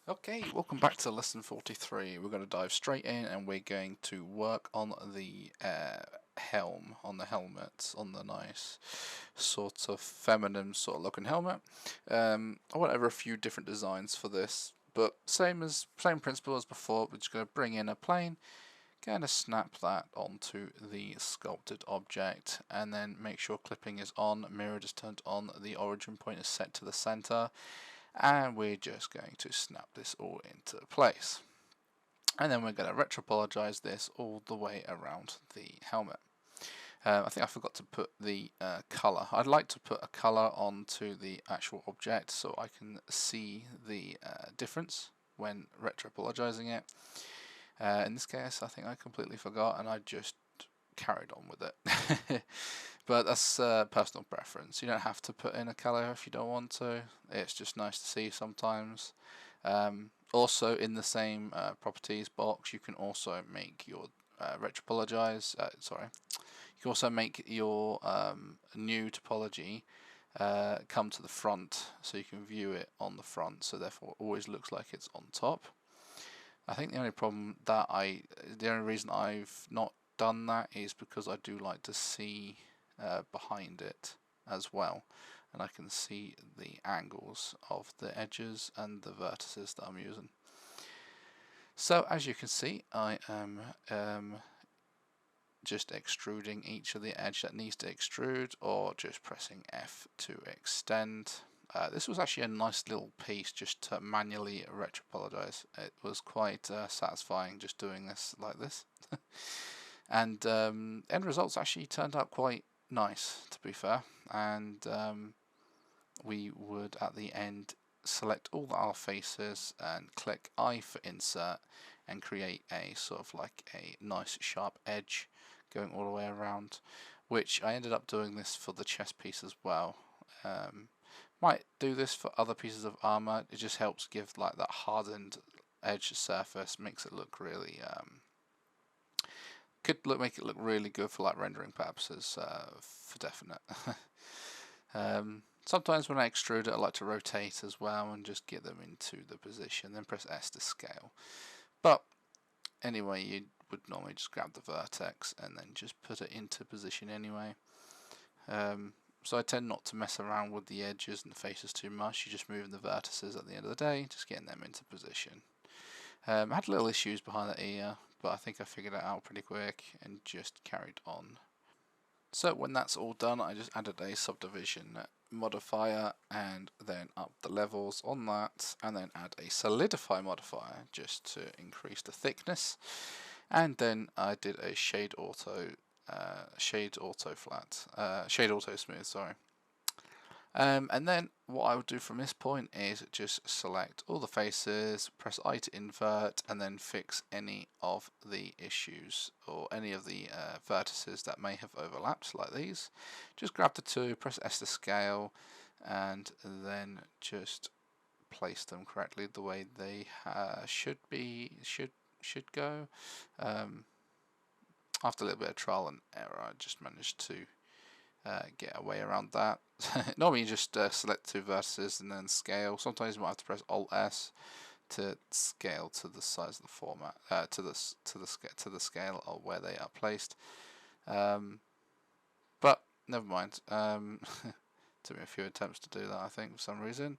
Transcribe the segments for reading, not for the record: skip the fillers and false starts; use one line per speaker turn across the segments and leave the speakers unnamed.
Okay, welcome back to lesson 43. We're going to dive straight in and we're going to work on the helm, on the helmet, on the nice sort of feminine sort of looking helmet. I went over a few different designs for this, but same principle as before. We're just going to bring in a plane, going to snap that onto the sculpted object, and then make sure clipping is on, mirror is turned on, the origin point is set to the center, and we're just going to snap this all into place. And then we're going to retopologize this all the way around the helmet. I think I forgot to put the color. I'd like to put a color onto the actual object so I can see the difference when retopologizing it. In this case, I think I completely forgot and I just carried on with it. But that's personal preference. You don't have to put in a color if you don't want to. It's just nice to see sometimes. Also, in the same properties box, you can also make your retopologize. You can also make your new topology come to the front, so you can view it on the front. So therefore, it always looks like it's on top. I think the only reason I've not done that is because I do like to see behind it as well, and I can see the angles of the edges and the vertices that I'm using. So as you can see, I am just extruding each of the edge that needs to extrude, or just pressing F to extend. This was actually a nice little piece just to manually retopologize. It was quite satisfying just doing this like this. And end results actually turned out quite nice, to be fair. And we would at the end select all our faces and click I for insert and create a sort of like a nice sharp edge going all the way around, which I ended up doing this for the chest piece as well. Might do this for other pieces of armor. It just helps give like that hardened edge surface, makes it look really make it look really good for like rendering purposes, for definite. Sometimes when I extrude it, I like to rotate as well and just get them into the position, then press S to scale. But anyway, you would normally just grab the vertex and then just put it into position anyway. So I tend not to mess around with the edges and the faces too much. You just move the vertices at the end of the day, just getting them into position. I had little issues behind the ear, but I think I figured it out pretty quick and just carried on. So when that's all done, I just added a subdivision modifier and then up the levels on that, and then add a solidify modifier just to increase the thickness. And then I did a shade auto smooth, sorry. And then what I would do from this point is just select all the faces, press I to invert, and then fix any of the issues or any of the vertices that may have overlapped, like these. Just grab the two, press S to scale, and then just place them correctly the way they should go. After a little bit of trial and error, I just managed to get a way around that. Normally you just select two vertices and then scale. Sometimes you might have to press Alt S to scale to the size of the format, to the scale of where they are placed. But never mind. Took me a few attempts to do that, I think, for some reason.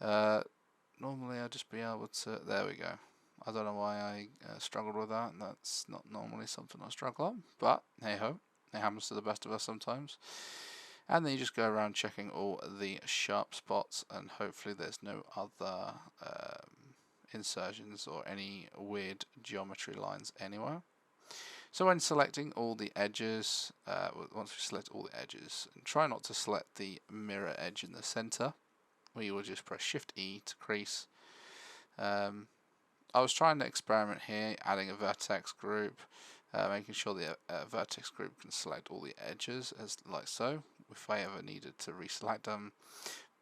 Normally I'd just be able to. There we go. I don't know why I struggled with that. That's not normally something I struggle on, but hey ho. It happens to the best of us sometimes. And then you just go around checking all the sharp spots, and hopefully there's no other insertions or any weird geometry lines anywhere. So when selecting all the edges, once we select all the edges, and try not to select the mirror edge in the center, we will just press Shift E to crease. I was trying to experiment here, adding a vertex group, making sure the vertex group can select all the edges as like so, if I ever needed to reselect them,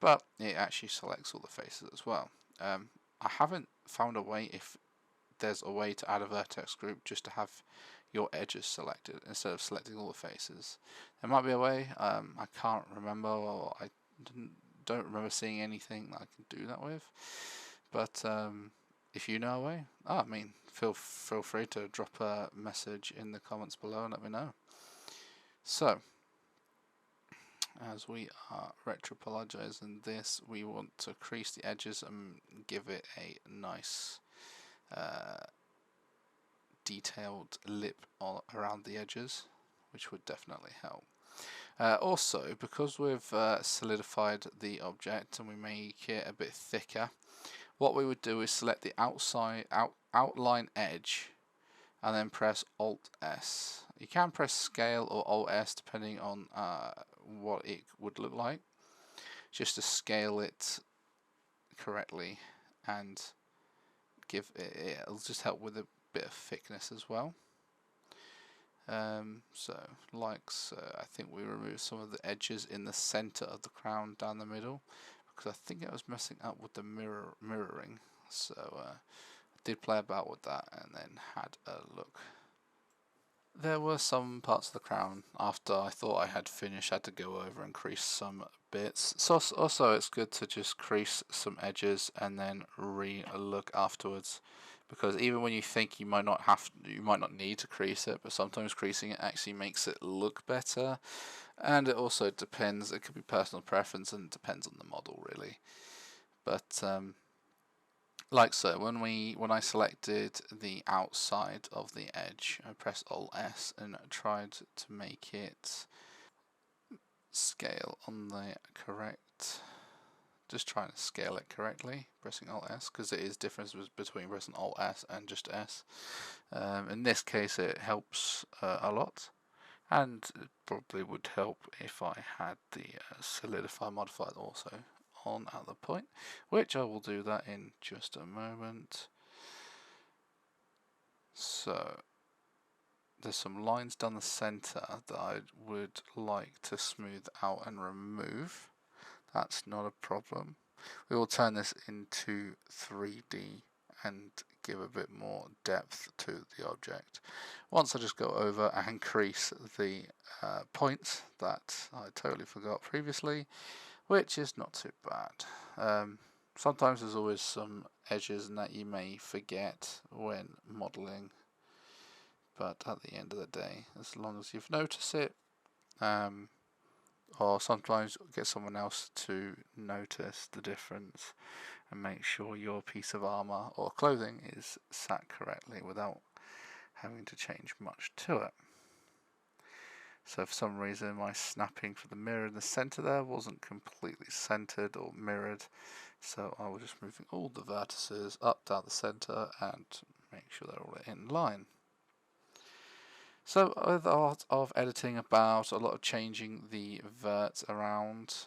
but it actually selects all the faces as well. I haven't found a way, if there's a way to add a vertex group just to have your edges selected instead of selecting all the faces. There might be a way, I can't remember, or I don't remember seeing anything that I can do that with. But if you know a way, I mean, feel free to drop a message in the comments below and let me know. So, as we are retopologizing this, we want to crease the edges and give it a nice detailed lip around the edges, which would definitely help. Also, because we've solidified the object and we make it a bit thicker, what we would do is select the outline edge and then press Alt S. You can press Scale or Alt S depending on what it would look like, just to scale it correctly, and it'll just help with a bit of thickness as well. So I think we removed some of the edges in the center of the crown down the middle, because I think it was messing up with the mirroring. So I did play about with that and then had a look. There were some parts of the crown after I thought I had finished, I had to go over and crease some bits. So also it's good to just crease some edges and then re-look afterwards, because even when you think you might not need to crease it, but sometimes creasing it actually makes it look better. And it also depends, it could be personal preference and it depends on the model really. But like so, when I selected the outside of the edge, I pressed Alt S and tried to make it scale on the correct. Just trying to scale it correctly, pressing Alt S, because it is difference between pressing Alt S and just S. In this case, it helps a lot, and it probably would help if I had the solidify modifier also on at the point, which I will do that in just a moment. So there's some lines down the center that I would like to smooth out and remove. That's not a problem. We will turn this into 3D and give a bit more depth to the object. Once I just go over and crease the points that I totally forgot previously, which is not too bad. Sometimes there's always some edges that you may forget when modeling, but at the end of the day, as long as you've noticed it, or sometimes get someone else to notice the difference and make sure your piece of armor or clothing is sat correctly without having to change much to it. So for some reason my snapping for the mirror in the center there wasn't completely centered or mirrored, so I was just moving all the vertices up down the center and make sure they're all in line. So with the art of editing about, a lot of changing the verts around,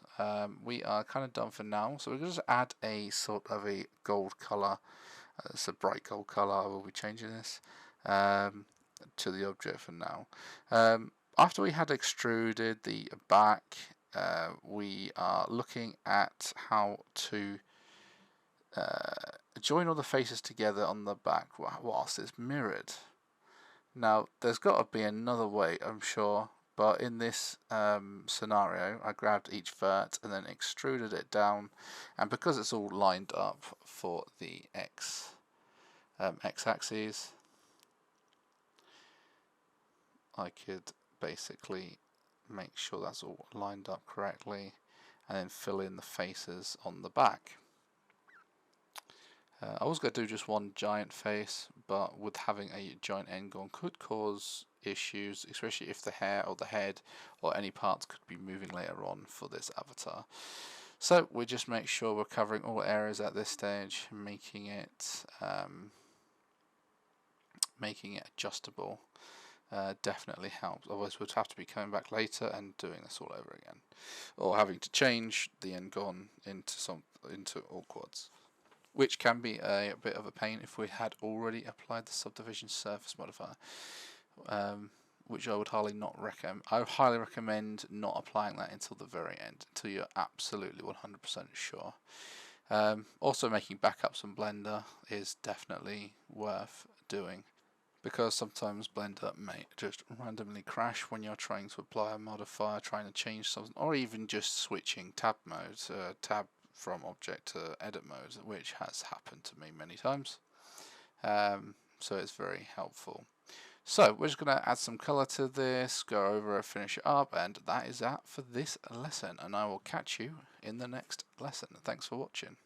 we are kind of done for now. So we're going to just add a sort of a gold color. It's a bright gold color. I will be changing this to the object for now. After we had extruded the back, we are looking at how to join all the faces together on the back whilst it's mirrored. Now, there's got to be another way, I'm sure, but in this scenario, I grabbed each vert and then extruded it down, and because it's all lined up for the x-axis, I could basically make sure that's all lined up correctly, and then fill in the faces on the back. I was going to do just one giant face, but with having a giant end-on could cause issues, especially if the hair or the head or any parts could be moving later on for this avatar. So we just make sure we're covering all areas at this stage, making it adjustable. Definitely helps. Otherwise we'd have to be coming back later and doing this all over again, or having to change the end-on into all quads, which can be a bit of a pain if we had already applied the subdivision surface modifier, which I would highly recommend not applying that until the very end, until you're absolutely 100% sure. Also, making backups in Blender is definitely worth doing, because sometimes Blender may just randomly crash when you're trying to apply a modifier, trying to change something, or even just switching tab modes, tab from object to edit mode, which has happened to me many times. So it's very helpful. So we're just going to add some color to this, go over it, finish it up, and that is that for this lesson, and I will catch you in the next lesson. Thanks for watching.